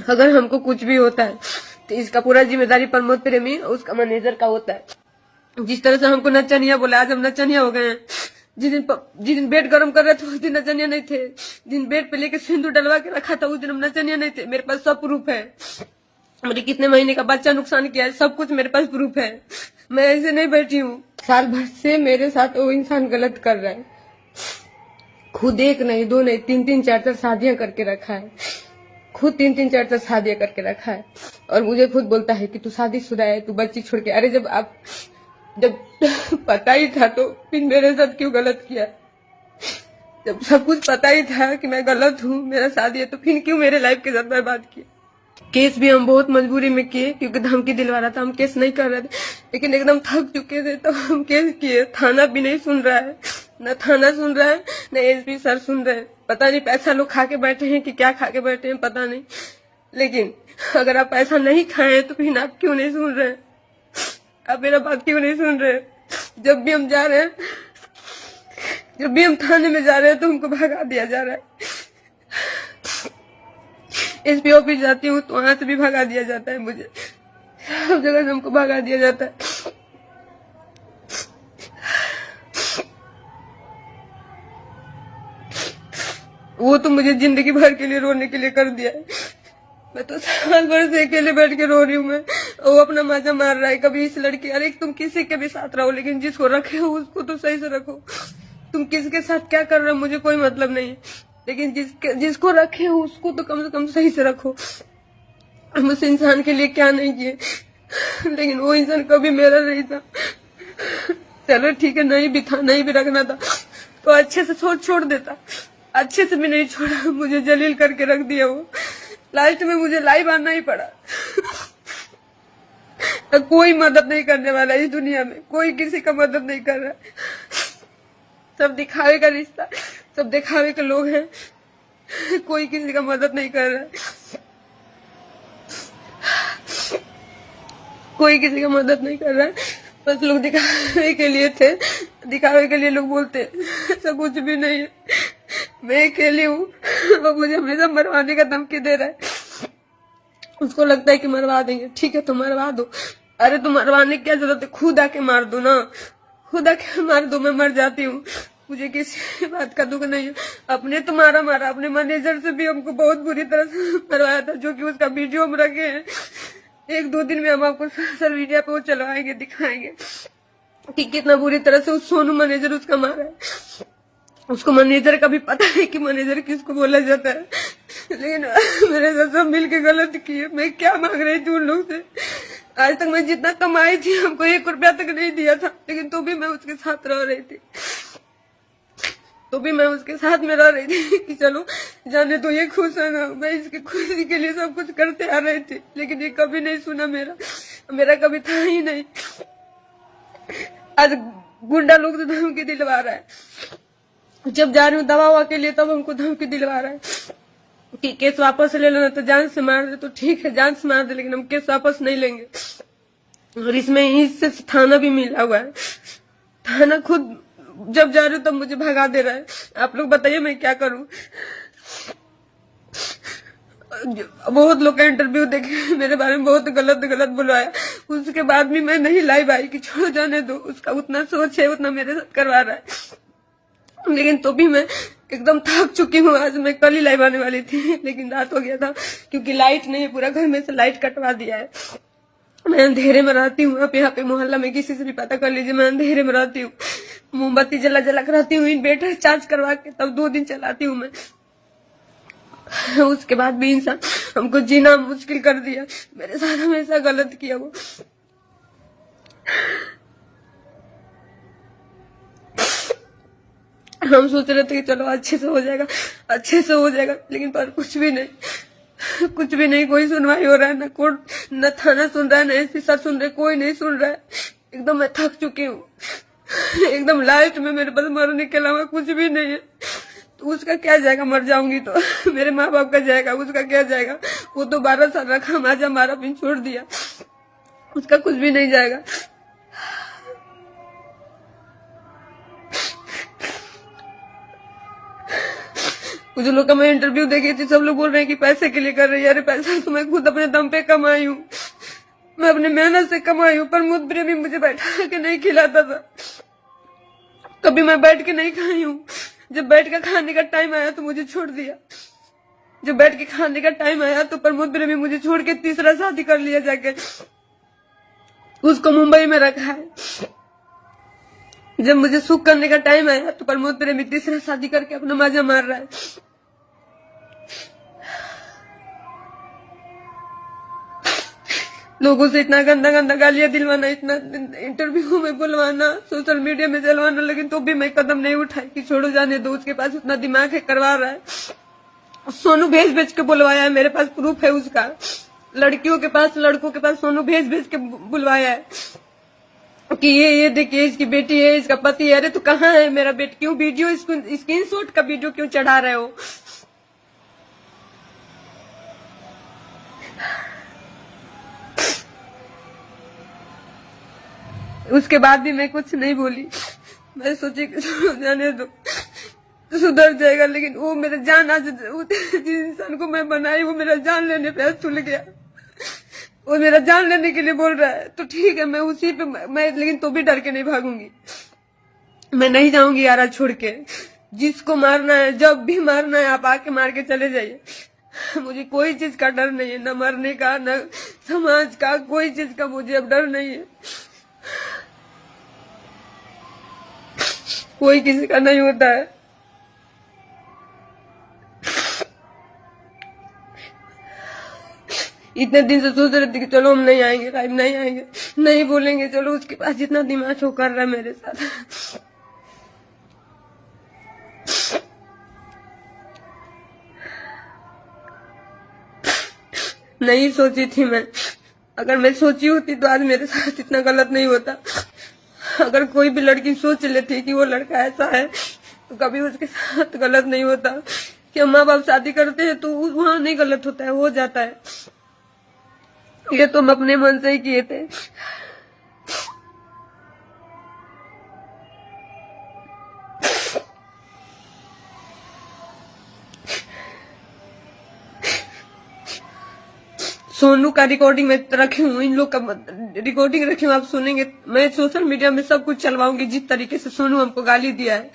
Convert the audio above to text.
अगर हमको कुछ भी होता है तो इसका पूरा जिम्मेदारी प्रमोद प्रेमी और उसका मैनेजर का होता है। जिस तरह से हमको नचनिया बोला, आज हम नचनिया हो गए हैं। जिस दिन बेड गर्म कर रहे थे उस दिन नचनिया नहीं थे। दिन बेड पे लेके सिंदूर डलवा के रखा था उस दिन हम नचनिया नहीं थे। मेरे पास सब प्रूफ है। मेरे कितने महीने का बच्चा नुकसान किया है, सब कुछ मेरे पास प्रूफ है। मैं ऐसे नहीं बैठी हूँ। साल भर से मेरे साथ वो इंसान गलत कर रहा है। खुद एक नहीं, दो नहीं, तीन तीन चार चार शादियां करके रखा है। खुद तीन तीन चार चार शादियां करके रखा है और मुझे खुद बोलता है कि तू शादीशुदा है, तू बच्ची छोड़ के। अरे जब पता ही था तो फिर मेरे साथ क्यों गलत किया? जब सब कुछ पता ही था कि मैं गलत हूँ, मेरा शादी है, तो फिर क्यों मेरे लाइफ के साथ बर्बाद किया? केस भी हम बहुत मजबूरी में किए क्योंकि धमकी दिलवा रहा था। हम केस नहीं कर रहे थे लेकिन एकदम थक चुके थे तो हम केस किए। थाना भी नहीं सुन रहा है, न थाना सुन रहा है, न एसपी सर सुन रहे हैं। पता नहीं पैसा लोग खा के बैठे हैं कि क्या खा के बैठे हैं, पता नहीं। लेकिन अगर आप पैसा नहीं खाए तो फिर आप क्यों नहीं सुन रहे? आप मेरा बात क्यों नहीं सुन रहे? जब भी हम जा रहे हैं, जब भी हम थाने में जा रहे हैं तो हमको भगा दिया जा रहा है। एसपी ऑफिस जाती हूँ तो वहां से भी भगा दिया जाता है मुझे। सब जगह से हमको भगा दिया जाता है। वो तो मुझे जिंदगी भर के लिए रोने के लिए कर दिया है। मैं तो साल भर से अकेले बैठ के रो रही हूँ। मैं वो अपना मजा मार रहा है। कभी इस लड़की, अरे तुम किसी के भी साथ रहो लेकिन जिसको रखे हो उसको तो सही से रखो। तुम किसके साथ क्या कर रहे हो मुझे कोई मतलब नहीं है, लेकिन जिसको रखे हो उसको तो कम से कम सही से रखो। हम उस इंसान के लिए क्या नहीं किए, लेकिन वो इंसान कभी मेरा नहीं था। चलो ठीक है, नहीं भी था, नहीं भी रखना था तो अच्छे से छोड़ देता। अच्छे से भी नहीं छोड़ा, मुझे जलील करके रख दिया वो। लास्ट में मुझे लाइव आना ही पड़ा। कोई मदद नहीं करने वाला इस दुनिया में, कोई किसी का मदद नहीं कर रहा। सब दिखावे का रिश्ता, सब दिखावे के लोग हैं। कोई किसी का मदद नहीं कर रहा है। कोई किसी का मदद नहीं कर रहा है। बस लोग दिखावे के लिए थे, दिखावे के लिए लोग बोलते ऐसा कुछ भी नहीं है। मैं अकेली हूँ, वो मुझे हमेशा मरवाने का धमकी दे रहा है। उसको लगता है कि मरवा देंगे, ठीक है तो मरवा दो। अरे तो मरवाने की क्या जरूरत है, खुद आके मार दो ना, खुद आके मार दो, मैं मर जाती हूँ। मुझे किसी बात का दुख नहीं है। अपने तो मारा, अपने मैनेजर से भी हमको बहुत बुरी तरह से मरवाया था, जो कि उसका वीडियो हम रखे हैं। एक दो दिन में हम आपको सोशल मीडिया पे वो चलवाएंगे, दिखाएंगे कि कितना बुरी तरह से उस सोनू मैनेजर उसका मारा है। उसको मैनेजर का भी पता है कि मैनेजर किसको बोला जाता है, लेकिन मेरे साथ सब मिल के गलत किए। मैं क्या मांग रही थी उन लोग से? आज तक मैं जितना कमाई थी हमको 1 रुपया तक नहीं दिया था, लेकिन तो भी मैं उसके साथ रह रही थी। तो भी मैं उसके साथ में रह रही थी कि चलो जाने तो ये खुश है ना। मैं इसकी खुशी के लिए सब कुछ करते आ रही थी, लेकिन ये कभी नहीं सुना मेरा कभी था ही नहीं। आज गुंडा लोग तो धमकी दिलवा रहा है। जब जा रही हूँ दवा के लिए तब हमको धमकी दिलवा रहा है कि केस वापस ले लेना तो जान से मार दे। तो ठीक है जान से मार दे, लेकिन हम केस वापस नहीं लेंगे। और इसमें इससे थाना भी मिला हुआ है। थाना खुद जब जा रही हूँ तब मुझे भगा दे रहा है। आप लोग बताइए मैं क्या करूं? बहुत लोग का इंटरव्यू देखे, मेरे बारे में बहुत गलत बुलाया। उसके बाद भी मैं नहीं लाइव आई कि छोड़ो जाने दो, उसका उतना सोच है उतना मेरे साथ करवा रहा है। लेकिन तो भी मैं एकदम थक चुकी हूँ। आज मैं कल ही लाइव आने वाली थी, लेकिन रात हो गया था क्योंकि लाइट नहीं है, पूरा घर में से लाइट कटवा दिया है। मैं अंधेरे में रहती हूँ। आप यहाँ पे मोहल्ला में किसी से भी पता कर लीजिए, मैं अंधेरे में रहती हूँ। मोमबत्ती जला कर रहती हूँ, इन्वर्टर चार्ज करवा के तब 2 दिन चलाती हूँ मैं। उसके बाद भी इंसान हमको जीना मुश्किल कर दिया। मेरे साथ हमेशा गलत किया वो। हम सोच रहे थे कि चलो अच्छे से हो जाएगा, लेकिन पर कुछ भी नहीं। कोई सुनवाई हो रहा है, न कोर्ट न थाना सुन रहा है, न एसपी सर सुन रहे, कोई नहीं सुन रहा है। एकदम मैं थक चुकी हूँ। एकदम लास्ट में मेरे पास मरने के अलावा कुछ भी नहीं है। तो उसका क्या जाएगा? मर जाऊंगी तो मेरे माँ बाप का जाएगा, उसका क्या जाएगा? वो तो 12 साल रखा, माजा मारा, पिन छोड़ दिया, उसका कुछ भी नहीं जाएगा। कुछ लोग का मैं इंटरव्यू देखी थी, सब लोग बोल रहे हैं कि पैसे के लिए कर रही है। अरे पैसा तो मैं खुद अपने दम पे कमाई हूँ, मैं अपने मेहनत से कमाई हूँ। प्रमोद प्रेमी मुझे बैठा के नहीं खिलाता था, कभी मैं बैठ के नहीं खाई हूँ। जब बैठ के खाने का टाइम आया तो मुझे छोड़ दिया। जब बैठ के खाने का टाइम आया तो प्रमोद प्रेमी मुझे छोड़ के तीसरा शादी कर लिया जाके, उसको मुंबई में रखा है। जब मुझे सुख करने का टाइम आया तो प्रमोद प्रेमी तीसरा शादी करके अपना मजा मार रहा है। लोगों से इतना गंदा गंदा गालियां दिलवाना, इतना इंटरव्यू में बुलवाना, सोशल मीडिया में जलवाना, लेकिन तो भी मैं कदम नहीं उठाई कि छोड़ो जाने दो, उसके पास उतना दिमाग है, करवा रहा है। सोनू भेज भेज के बुलवाया है, मेरे पास प्रूफ है उसका। लड़कियों के पास, लड़कों के पास सोनू भेज भेज के बुलवाया है कि ये देखिए इसकी बेटी है, इसका पति है। अरे तो कहाँ है मेरा बेटी? क्यों वीडियो, इसको स्क्रीनशॉट का वीडियो क्यों चढ़ा रहे हो? उसके बाद भी मैं कुछ नहीं बोली। मैं सोची कि जाने दो, सुधर जाएगा। लेकिन वो मेरा जान, आज जिस इंसान को मैं बनाई वो मेरा जान लेने पे तुल गया। वो मेरा जान लेने के लिए बोल रहा है तो ठीक है, मैं उसी पे मैं लेकिन तो भी डर के नहीं भागूंगी। मैं नहीं जाऊंगी यारा छोड़ के। जिसको मारना है, जब भी मारना है, आप आके मार के चले जाइए। मुझे कोई चीज का डर नहीं है, न मरने का, न समाज का, कोई चीज का मुझे अब डर नहीं है। कोई किसी का नहीं होता है। इतने दिन से सोच रहे थे कि चलो हम नहीं आएंगे, टाइम नहीं आएंगे, नहीं बोलेंगे, चलो उसके पास जितना दिमाग हो कर रहा है मेरे साथ। नहीं सोची थी मैं। अगर मैं सोची होती तो आज मेरे साथ इतना गलत नहीं होता। अगर कोई भी लड़की सोच लेती कि वो लड़का ऐसा है तो कभी उसके साथ गलत नहीं होता। कि माँ बाप शादी करते हैं तो वहां नहीं गलत होता है, हो जाता है। ये तो हम अपने मन से ही किए थे। सोनू का रिकॉर्डिंग में रखी हूँ, इन लोग का रिकॉर्डिंग रखी हूँ, आप सुनेंगे। मैं सोशल मीडिया में सब कुछ चलवाऊंगी जिस तरीके से सोनू हमको गाली दिया है।